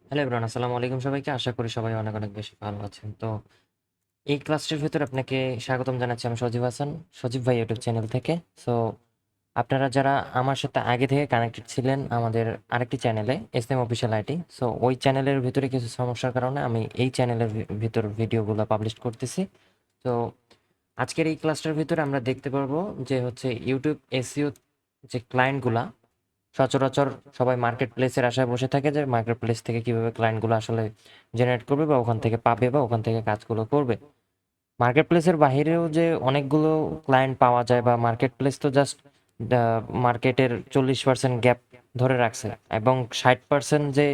Hello everyone, আসসালামু আলাইকুম সবাইকে। আশা করি সবাই অনেক অনেক বেশি ভালো আছেন। তো এই ক্লাসটির ভিতরে আপনাকে স্বাগতম জানাচ্ছি আমি সজীব হাসান, সজীব ভাই ইউটিউব চ্যানেল থেকে। সো আপনারা যারা আমার সাথে আগে থেকে কানেক্টেড ছিলেন আমাদের আরেকটি চ্যানেলে এসএম অফিসিয়াল আইটি, সো ওই চ্যানেলের ভিতরে কিছু সমস্যার কারণে আমি এই চ্যানেলের ভিতর ভিডিওগুলো পাবলিশ করতেছি। তো আজকের এই ক্লাসটার ভিতরে আমরা দেখতে পারবো যে হচ্ছে ইউটিউব এসইও যে ক্লায়েন্টগুলা সচরাচর সবাই মার্কেট প্লেসের আশায় বসে থাকে যে মার্কেট প্লেস থেকে কিভাবে ক্লায়েন্টগুলো আসলে জেনারেট করবে বা ওখান থেকে পাবে বা ওখান থেকে কাজগুলো করবে। মার্কেট প্লেসের বাহিরেও যে অনেকগুলো ক্লায়েন্ট পাওয়া যায় বা মার্কেট প্লেস তো জাস্ট মার্কেটের 40% গ্যাপ ধরে রাখছে এবং 60% যে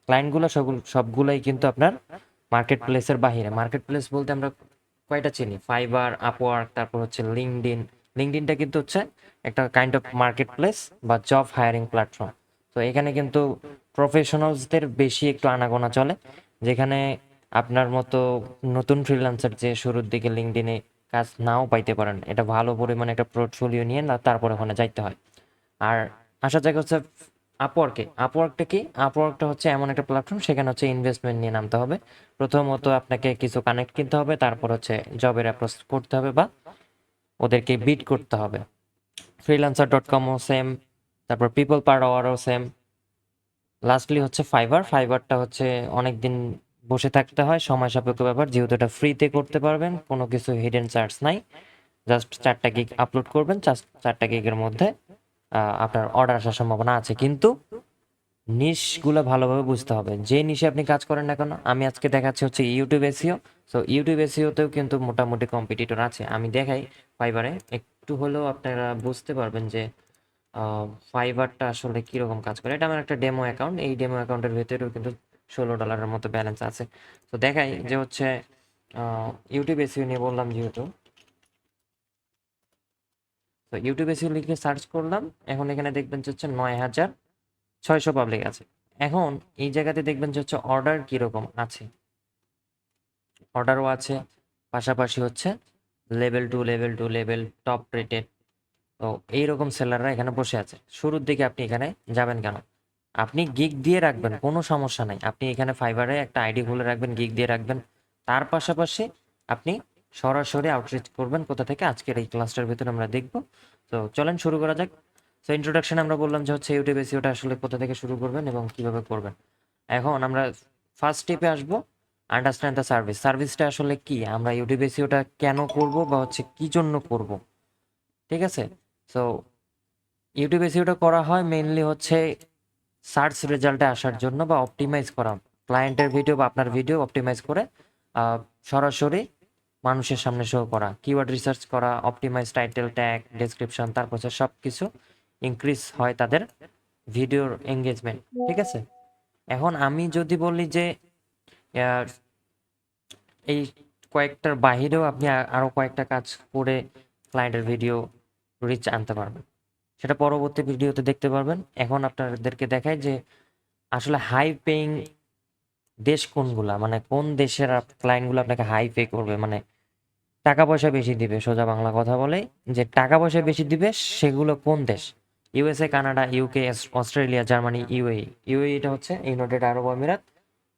ক্লায়েন্টগুলো সবগুলোই কিন্তু আপনার মার্কেট প্লেসের বাহিরে। মার্কেট প্লেস বলতে আমরা কয়টা চিনি? ফাইবার, আপওয়ার্ক, তারপর হচ্ছে লিঙ্কডইন। লিঙ্কডইনটা কিন্তু হচ্ছে একটা কাইন্ড অফ মার্কেট প্লেস বা জব হায়ারিং প্ল্যাটফর্ম। তো এখানে কিন্তু প্রফেশনালসদের বেশি একটু আনাগোনা চলে, যেখানে আপনার মতো নতুন ফ্রিল্যান্সার যে শুরুর দিকে লিঙ্কডইনে কাজ নাও পাইতে পারেন, এটা ভালো পরিমাণে একটা পোর্টফোলিও নিয়ে না তারপর ওখানে যাইতে হয়। আর আসা যাক হচ্ছে আপওয়ার্কে। আপওয়ার্কটা কি? আপওয়ার্কটা হচ্ছে এমন একটা প্ল্যাটফর্ম, সেখানে হচ্ছে ইনভেস্টমেন্ট নিয়ে নামতে হবে। প্রথমত আপনাকে কিছু কানেক্ট কিনতে হবে, তারপর হচ্ছে জবের অ্যাপ্রোচ করতে হবে বা ওদেরকে বিট করতে হবে। ফ্রিল্যান্সার.কমও সেম, তারপর পিপল পার আওয়ারও সেম। লাস্টলি হচ্ছে ফাইবার। ফাইবারটা হচ্ছে অনেক দিন বসে থাকতে হয়, সময় সাপেক্ষ ব্যাপার। যেহেতু এটা ফ্রিতে করতে পারবেন, কোনো কিছু হিডেন চার্জ নাই। জাস্ট 4টা গিগ আপলোড করবেন, 4টা গিগের মধ্যে আপনার অর্ডার আসার সম্ভাবনা আছে। কিন্তু নিশগুলো ভালোভাবে বুঝতে হবে। যে নিশে আপনি কাজ করেন না কেন, আমি আজকে দেখাচ্ছি হচ্ছে ইউটিউব এসইও। সো ইউটিউব এসইওতেও কিন্তু মোটামুটি কম্পিটিটর আছে। আমি দেখাই ফাইবারে, একটু হলেও আপনারা বুঝতে পারবেন যে ফাইবারটা আসলে কীরকম কাজ করে। এটা আমার একটা ডেমো অ্যাকাউন্ট, এই ডেমো অ্যাকাউন্টের ভেতরেও কিন্তু $16 মতো ব্যালেন্স আছে। তো দেখাই যে হচ্ছে ইউটিউব এসইও নিয়ে বললাম যেহেতু, তো ইউটিউব এসইও লিখে সার্চ করলাম। এখন এখানে দেখবেন যে হচ্ছে 9600 পাবলিক আছে। এখন এই জায়গাতে দেখবেন যে হচ্ছে অর্ডার কীরকম আছে, অর্ডারও আছে, পাশাপাশি হচ্ছে লেভেল 2 লেভেল টপ রেটেড। তো এইরকম সেলাররা এখানে বসে আছে। শুরুর দিকে আপনি এখানে যাবেন কেন? আপনি গিগ দিয়ে রাখবেন, কোনো সমস্যা নাই। আপনি এখানে ফাইবারে একটা আইডি খুলে রাখবেন, গিগ দিয়ে রাখবেন। তার পাশাপাশি আপনি সরাসরি আউটরিচ করবেন কোথা থেকে, আজকের এই ক্লাসটার ভিতরে আমরা দেখব। তো চলেন শুরু করা যাক। সো ইন্ট্রোডাকশনে আমরা বললাম যে হচ্ছে ইউটিউব এসইওটা আসলে কোথা থেকে শুরু করবেন এবং কিভাবে করবেন। এখন আমরা ফার্স্ট স্টেপে আসবো, আন্ডারস্ট্যান্ড দ্য সার্ভিস। সার্ভিসটা আসলে কি, আমরা ইউটিউব এসইওটা কেন করব বা হচ্ছে কি জন্য করব, ঠিক আছে? সো ইউটিউব এসইওটা করা হয় মেইনলি হচ্ছে সার্চ রেজাল্টে আসার জন্য বা অপটিমাইজ করা, ক্লায়েন্টের ভিডিও বা আপনার ভিডিও অপটিমাইজ করে সরাসরি মানুষের সামনে শো করা, কিওয়ার্ড রিসার্চ করা, অপটিমাইজ টাইটেল, ট্যাগ, ডেসক্রিপশন, তারপর হচ্ছে সব কিছু ইনক্রিজ হয় তাদের ভিডিওর এঙ্গেজমেন্ট, ঠিক আছে? এখন আমি যদি বলি যে আহ, এই কয়েকটার বাহিরেও আপনি আরও কয়েকটা কাজ করে ক্লায়েন্টের ভিডিও রিচ আনতে পারবেন, সেটা পরবর্তী ভিডিওতে দেখতে পারবেন। এখন আপনাদেরকে দেখায় যে আসলে হাই পেইং দেশ কোনগুলা, মানে কোন দেশের ক্লায়েন্টগুলো আপনাকে হাই পে করবে, মানে টাকা পয়সা বেশি দিবে। সোজা বাংলা কথা বলে যে টাকা পয়সা বেশি দিবে সেগুলো কোন দেশ? USA, Canada, UK, Australia, Germany, UAE. ইউএইটা হচ্ছে ইউনাইটেড আরব আমিরাত।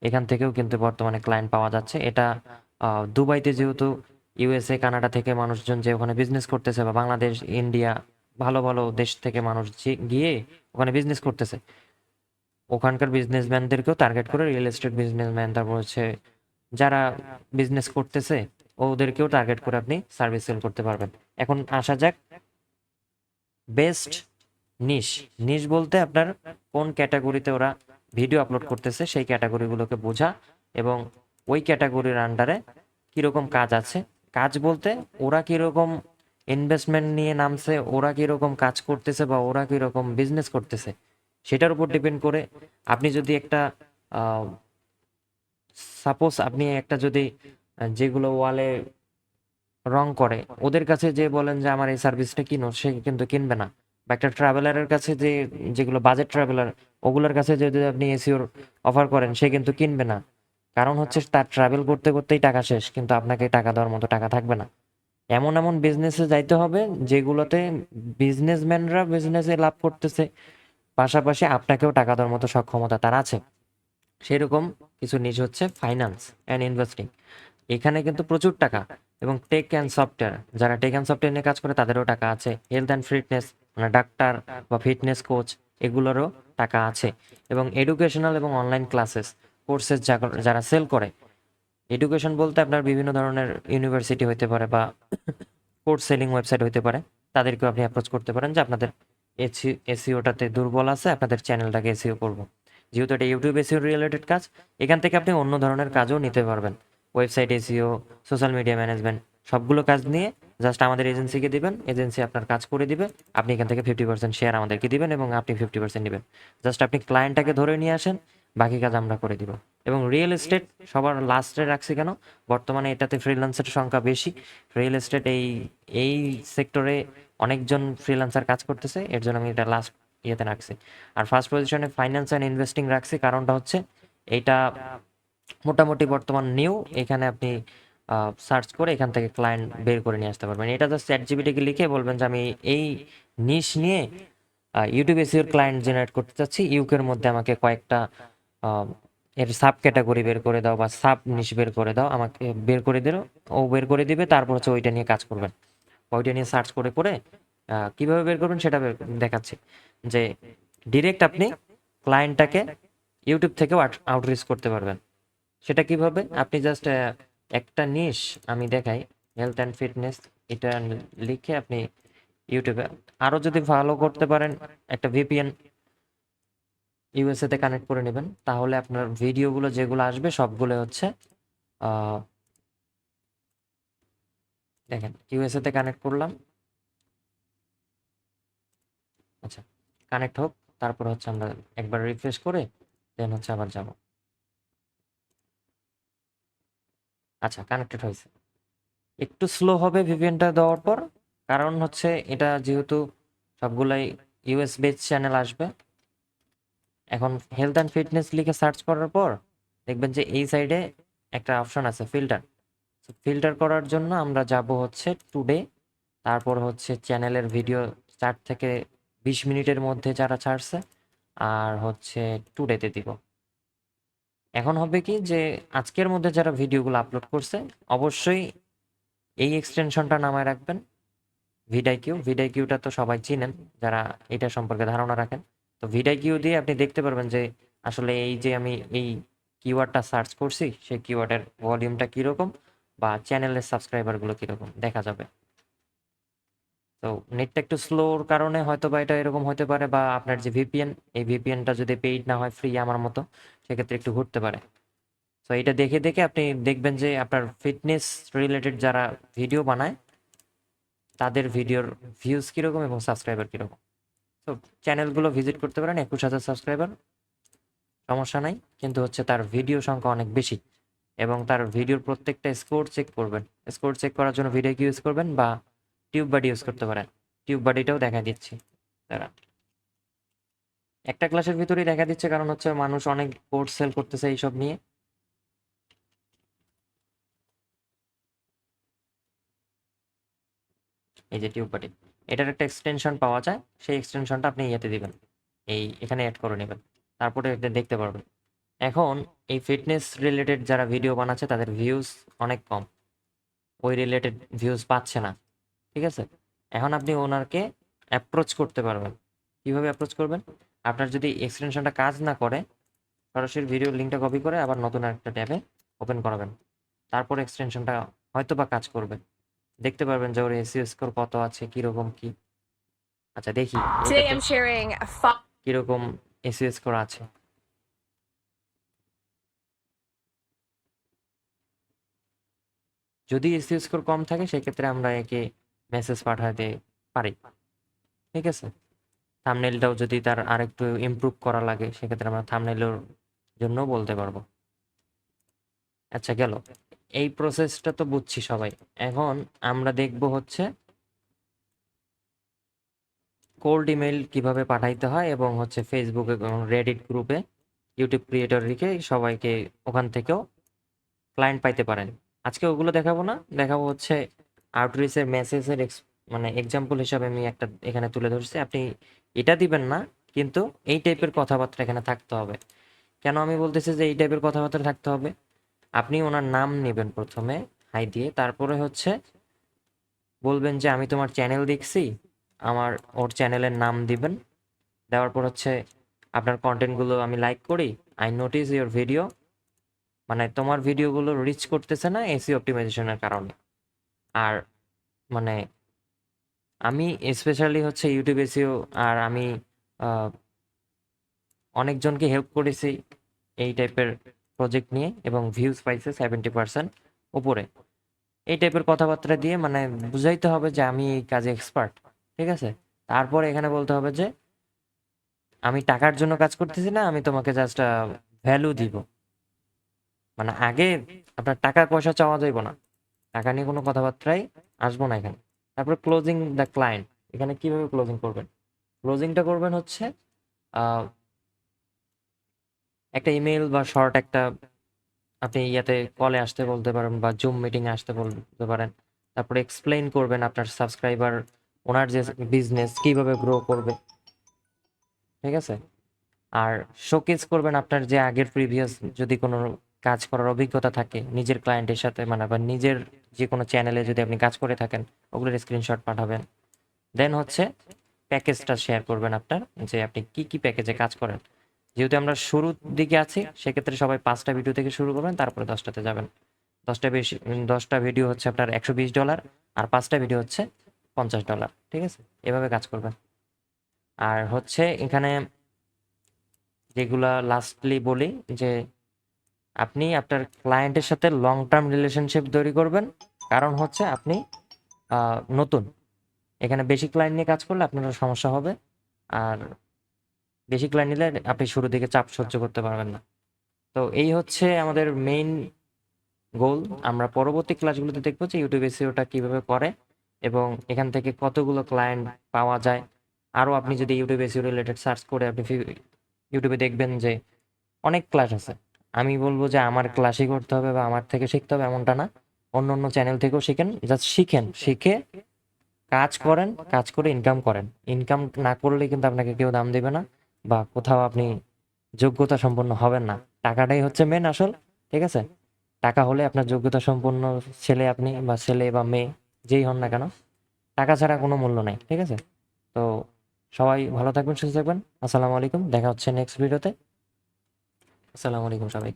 এখান থেকেও কিন্তু বর্তমানে ক্লায়েন্ট পাওয়া যাচ্ছে। এটা দুবাইতে যেহেতু ইউএসএ, কানাডা থেকে মানুষজন যে ওখানে বিজনেস করতেছে, বা বাংলাদেশ, ইন্ডিয়া, ভালো ভালো দেশ থেকে মানুষ গিয়ে ওখানে বিজনেস করতেছে, ওখানকার বিজনেসম্যানদেরকেও টার্গেট করে রিয়েল এস্টেট বিজনেসম্যান, তারপর হচ্ছে যারা বিজনেস করতেছে ওদেরকেও টার্গেট করে আপনি সার্ভিস সেল করতে পারবেন। এখন আসা যাক বেস্ট নিশ। নিশ বলতে আপনার কোন ক্যাটাগরিতে ওরা ভিডিও আপলোড করতেছে সেই ক্যাটাগরিগুলোকে বোঝা, এবং ওই ক্যাটাগরির আন্ডারে কীরকম কাজ আছে। কাজ বলতে ওরা কীরকম ইনভেস্টমেন্ট নিয়ে নামছে, ওরা কীরকম কাজ করতেছে বা ওরা কীরকম বিজনেস করতেছে, সেটার উপর ডিপেন্ড করে আপনি যদি একটা সাপোজ আপনি একটা যদি যেগুলো ওয়ালে রং করে ওদের কাছে যে বলেন যে আমার এই সার্ভিসটা কিনো, সে কিন্তু কিনবে না। বা একটা ট্রাভেলারের কাছে যে, যেগুলো বাজেট ট্রাভেলার, ওগুলোর কাছে যদি আপনি এসিওর অফার করেন, সে কিন্তু কিনবে না। কারণ হচ্ছে তার ট্রাভেল করতে করতেই টাকা শেষ, কিন্তু আপনাকে টাকা দেওয়ার মতো টাকা থাকবে না। এমন এমন বিজনেসে যাইতে হবে যেগুলোতে বিজনেসম্যানরা বিজনেসে লাভ করতেছে, পাশাপাশি আপনাকেও টাকা দেওয়ার মতো সক্ষমতা তার আছে। সেরকম কিছু নিশ হচ্ছে ফাইন্যান্স অ্যান্ড ইনভেস্টিং। এখানে কিন্তু প্রচুর টাকা, এবং টেক অ্যান্ড সফটওয়্যার, যারা টেক অ্যান্ড সফটওয়্যার নিয়ে কাজ করে তাদেরও টাকা আছে। হেলথ অ্যান্ড ফিটনেস, মানে ডাক্তার বা ফিটনেস কোচ, এগুলোরও টাকা আছে। এবং এডুকেশনাল এবং অনলাইন ক্লাসেস, কোর্সেস যারা সেল করে, এডুকেশন বলতে আপনার বিভিন্ন ধরনের ইউনিভার্সিটি হতে পারে বা কোর্স সেলিং ওয়েবসাইট হতে পারে, তাদেরকেও আপনি অ্যাপ্রোচ করতে পারেন যে আপনাদের এসিওটাতে দুর্বল আছে, আপনাদের চ্যানেলটাকে এসিও করব। যেহেতু এটা ইউটিউব এসিও রিলেটেড কাজ, এখান থেকে আপনি অন্য ধরনের কাজও নিতে পারবেন। Website SEO, social media management, সবগুলো কাজ নিয়ে জাস্ট আমাদের এজেন্সিকে দিবেন, এজেন্সি আপনার কাজ করে দিবে। আপনি এখান থেকে 50% শেয়ার আমাদেরকে দিবেন এবং আপনি 50% নেবেন। জাস্ট আপনি ক্লায়েন্টটাকে ধরে নিয়ে আসেন, বাকি কাজ আমরা করে দিব। এবং রিয়েল এস্টেট সবার লাস্টে রাখছি কেন? বর্তমানে এটাতে ফ্রিল্যান্সের সংখ্যা বেশি। রিয়েল এস্টেট এই সেক্টরে অনেকজন ফ্রিল্যান্সার কাজ করতেছে, এর জন্য আমি এটা লাস্ট ইয়েতে রাখছি। আর ফার্স্ট পজিশনে ফাইন্যান্স অ্যান্ড ইনভেস্টিং রাখছি, কারণটা হচ্ছে এইটা মোটামুটি বর্তমান নিউ। এখানে আপনি সার্চ করে এখান থেকে ক্লায়েন্ট বের করে নিয়ে আসতে পারবেন। এটা জাস্ট চ্যাট জিপিটিকে লিখে বলবেন যে আমি এই নিশ নিয়ে ইউটিউব এসিওর ক্লায়েন্ট জেনারেট করতে চাচ্ছি, ইউকের মধ্যে আমাকে কয়েকটা আহ, এর সাব ক্যাটাগরি বের করে দাও বা সাব নিশ বের করে দাও, আমাকে বের করে দিল। ও বের করে দিবে, তারপর হচ্ছে ওইটা নিয়ে কাজ করবেন। ওইটা নিয়ে সার্চ করে করে কিভাবে বের করবেন সেটা দেখাচ্ছি। যে ডিরেক্ট আপনি ক্লায়েন্টটাকে ইউটিউব থেকেও আউটরিচ করতে পারবেন। সেটা কিভাবে? আপনি জাস্ট একটা নিশ আমি দেখাই, হেলথ অ্যান্ড ফিটনেস, এটা লিখে আপনি ইউটিউবে আরও যদি ভালো করতে পারেন, একটা ভিপিএন ইউএসএ তে কানেক্ট করে নেবেন, তাহলে আপনার ভিডিওগুলো যেগুলো আসবে সবগুলো হচ্ছে আহ, দেখেন ইউএসএ তে কানেক্ট করলাম। আচ্ছা, কানেক্ট হোক, তারপর হচ্ছে আমরা একবার রিফ্রেশ করে দেন হচ্ছে আবার যাব। আচ্ছা, কানেক্টেড হয়েছে। একটু স্লো হবে ভিপিএনটা দেওয়ার পর, কারণ হচ্ছে এটা যেহেতু সবগুলাই ইউএস বেস চ্যানেল আসবে। এখন হেলথ অ্যান্ড ফিটনেস লিখে সার্চ করার পর দেখবেন যে এই সাইডে একটা অপশন আছে ফিল্টার। ফিল্টার করার জন্য আমরা যাব হচ্ছে টুডে, তারপর হচ্ছে চ্যানেলের ভিডিও 4 থেকে 20 মিনিটের মধ্যে যারা ছাড়ছে, আর হচ্ছে টুডেতে দিব। এখন হবে কি যে আজকের মধ্যে যারা ভিডিওগুলো আপলোড করছে, অবশ্যই এই এক্সটেনশনটা নামায় রাখবেন, ভিডাইকিউ। ভিডাইকিউটা তো সবাই চিনেন যারা এটা সম্পর্কে ধারণা রাখেন। তো ভিডাইকিউ দিয়ে আপনি দেখতে পারবেন যে আসলে এই যে আমি এই কিওয়ার্ডটা সার্চ করছি, সেই কিওয়ার্ডের ভলিউমটা কীরকম বা চ্যানেলের সাবস্ক্রাইবারগুলো কীরকম দেখা যাবে। তো নেটটা একটু স্লোর কারণে হয়তো বা এটা এরকম হতে পারে, বা আপনার যে ভিপিএন, এই ভিপিএনটা যদি পেইড না হয়, ফ্রি আমার মতো, সেক্ষেত্রে একটু ঘুরতে পারে। তো এটা দেখে দেখে আপনি দেখবেন যে আপনার ফিটনেস রিলেটেড যারা ভিডিও বানায় তাদের ভিডিওর ভিউজ কীরকম এবং সাবস্ক্রাইবার কীরকম। তো চ্যানেলগুলো ভিজিট করতে পারেন, 21,000 সাবস্ক্রাইবার, সমস্যা নাই, কিন্তু হচ্ছে তার ভিডিও সংখ্যা অনেক বেশি। এবং তার ভিডিওর প্রত্যেকটা স্কোর চেক করবেন। স্কোর চেক করার জন্য ভিডিও কি ইউজ করবেন, বা টিউব বাডি ইউজ করতে পারেন। টিউব বাডিটাও দেখা দিচ্ছি তারা একটা ক্লাসের ভিতরেই দেখা দিচ্ছে, কারণ হচ্ছে মানুষ অনেক কোর্স সেল করতেছে এইসব নিয়ে। এই যে টিউব বাডি, এটার একটা এক্সটেনশন পাওয়া যায়, সেই এক্সটেনশনটা আপনি ইয়েতে দিবেন, এখানে অ্যাড করে নেবেন, তারপরে এটা দেখতে পারবেন। এখন এই ফিটনেস রিলেটেড যারা ভিডিও বানাচ্ছে তাদের ভিউজ অনেক কম, ওই রিলেটেড ভিউজ পাচ্ছে না। ঠিক আছে, এখন আপনি ওনারকে অ্যাপ্রোচ করতে পারবেন। কিভাবে অ্যাপ্রোচ করবেন? আপনার যদি এক্সটেনশনটা কাজ না করে, সরাসরি ভিডিও লিঙ্কটা কপি করে আবার নতুন একটা ট্যাবে ওপেন করাবেন, তারপর এক্সটেনশনটা হয়তো বা কাজ করবে। দেখতে পারবেন যে ওর এসইও স্কোর কত আছে, কিরকম কি। আচ্ছা দেখি Today এটাতে I'm sharing কিরকম এসইও স্কোর আছে। যদি এসইও স্কোর কম থাকে সেক্ষেত্রে আমরা একে মেসেজ পাঠাতে পারি। ঠিক আছে, থাম্বনেইলটাও যদি তার আরেকটু ইমপ্রুভ করা লাগে সেক্ষেত্রে আমরা থাম্বনেইলের জন্য বলতে পারবো। আচ্ছা গেল, এই প্রসেসটা তো বুঝছি সবাই। এখন আমরা দেখব হচ্ছে কোল্ড ইমেল কিভাবে পাঠাইতে হয়, এবং হচ্ছে ফেসবুকে এবং রেডিট গ্রুপে ইউটিউব ক্রিয়েটর রেখে সবাইকে ওখান থেকেও ক্লায়েন্ট পাইতে পারেন। আজকে ওগুলো দেখাবো না, দেখাবো হচ্ছে আউটরিচের মেসেজের মানে এক্সাম্পল হিসাবে আমি একটা এখানে তুলে ধরছি। আপনি এটা দিবেন না, কিন্তু এই টাইপের কথাবার্তা এখানে থাকতে হবে। কেন আমি বলতেছি যে এই টাইপের কথাবার্তা থাকতে হবে? আপনি ওনার নাম নেবেন প্রথমে হাই দিয়ে, তারপরে হচ্ছে বলবেন যে আমি তোমার চ্যানেল দেখছি, আমার ওর চ্যানেলের নাম দিবেন। দেওয়ার পর হচ্ছে আপনার কন্টেন্টগুলো আমি লাইক করি, আই নোটিস ইওর ভিডিও, মানে তোমার ভিডিওগুলো রিচ করতেছে না এসইও অপটিমাইজেশনের কারণে। আর মানে আমি স্পেশালি হচ্ছে ইউটিউব এসইও, আর আমি আহ, অনেকজনকে হেল্প করেছি এই টাইপের প্রজেক্ট নিয়ে, এবং ভিউজ পাইছে 70% উপরে। এই টাইপের কথাবার্তা দিয়ে মানে বুঝাইতে হবে যে আমি এই কাজে এক্সপার্ট, ঠিক আছে? তারপরে এখানে বলতে হবে যে আমি টাকার জন্য কাজ করতেছি না, আমি তোমাকে জাস্ট ভ্যালু দিব। মানে আগে আপনার টাকা পয়সা চাওয়া যাইব না, টাকা নিয়ে কোনো কথাবার্তাই আসবো না এখানে। তারপরে ক্লোজিং দ্য ক্লায়েন্ট, এখানে কিভাবে ক্লোজিং করবেন? ক্লোজিংটা করবেন হচ্ছে আহ, একটা ইমেল বা শর্ট একটা, আপনি ইয়াতে কলে আসতে বলতে পারেন বা জুম মিটিংয়ে আসতে বলতে পারেন। তারপরে এক্সপ্লেইন করবেন আপনার সাবস্ক্রাইবার, ওনার যে বিজনেস কিভাবে গ্রো করবে, ঠিক আছে? আর শোকেস করবেন আপনার যে আগের প্রিভিয়াস যদি কোনো কাজ করার অভিজ্ঞতা থাকে নিজের ক্লায়েন্টের সাথে, মানে বা নিজের যে কোনো চ্যানেলে যদি আপনি কাজ করে থাকেন ওগুলোর স্ক্রিনশট পাঠাবেন। দেন হচ্ছে প্যাকেজটা শেয়ার করবেন আপনার, যে আপনি কি কি প্যাকেজে কাজ করেন। যেহেতু আমরা শুরুর দিকে আছি, সেক্ষেত্রে সবাই 5টা ভিডিও থেকে শুরু করবেন, তারপরে 10টাতে যাবেন। 10টা ভিডিও হচ্ছে আপনার $120, আর 5টা ভিডিও হচ্ছে $50, ঠিক আছে? এভাবে কাজ করবেন। আর হচ্ছে এখানে যেগুলা লাস্টলি বলি, যে আপনি আপনার ক্লায়েন্টের সাথে লং টার্ম রিলেশনশিপ তৈরি করবেন। কারণ হচ্ছে আপনি নতুন, এখানে বেশি ক্লায়েন্ট নিয়ে কাজ করলে আপনার সমস্যা হবে। আর বেশি ক্লায়েন্ট নিলে আপনি শুরু দিকে চাপ সহ্য করতে পারবেন না। তো এই হচ্ছে আমাদের মেইন গোল। আমরা পরবর্তী ক্লাসগুলোতে দেখবো যে ইউটিউব এসইওটা কিভাবে করে এবং এখান থেকে কতগুলো ক্লায়েন্ট পাওয়া যায়। আরও আপনি যদি ইউটিউব এসইও রিলেটেড সার্চ করে আপনি ইউটিউবে দেখবেন যে অনেক ক্লাস আছে। আমি বলবো যে আমার ক্লাসই করতে হবে বা আমার থেকে শিখতে হবে এমনটা না, অন্য অন্য চ্যানেল থেকেও শিখেন। জাস্ট শিখেন, শিখে কাজ করেন, কাজ করে ইনকাম করেন। ইনকাম না করলে কিন্তু আপনাকে কেউ দাম দেবে না, বা কোথাও আপনি যোগ্যতা সম্পন্ন হবেন না। টাকাটাই হচ্ছে মেন আসল, ঠিক আছে? টাকা হলে আপনার যোগ্যতা সম্পন্ন ছেলে আপনি, বা ছেলে বা মেয়ে যেই হন না কেন, টাকা ছাড়া কোনো মূল্য নেই, ঠিক আছে? তো সবাই ভালো থাকবেন, সুস্থ থাকবেন। আসসালামু আলাইকুম, দেখা হচ্ছে নেক্সট ভিডিওতে। আসসালামু আলাইকুম সবাই।